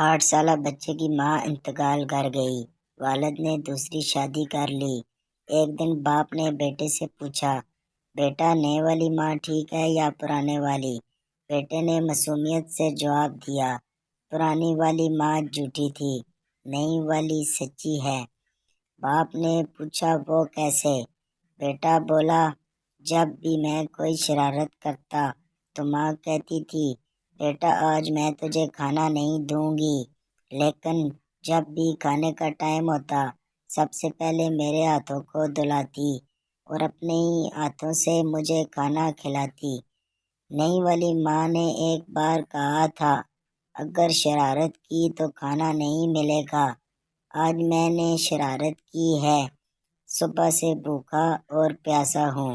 8 سالہ بچے کی ماں انتقال کر گئی۔ والد نے دوسری شادی کر لی۔ ایک دن باپ نے بیٹے سے پوچھا، بیٹا نئے والی ماں ٹھیک ہے یا پرانے والی؟ بیٹے نے معصومیت سے جواب دیا، پرانی والی ماں جھوٹی تھی، نئی والی سچی ہے۔ باپ نے پوچھا وہ کیسے؟ بیٹا بولا، جب بھی میں کوئی شرارت کرتا تو ماں کہتی تھی، بیٹا آج میں تجھے کھانا نہیں دوں گی، لیکن جب بھی کھانے کا ٹائم ہوتا سب سے پہلے میرے ہاتھوں کو دھلاتی اور اپنے ہی ہاتھوں سے مجھے کھانا کھلاتی۔ نئی والی ماں نے ایک بار کہا تھا، اگر شرارت کی تو کھانا نہیں ملے گا۔ آج میں نے شرارت کی ہے، صبح سے بھوکا اور پیاسا ہوں۔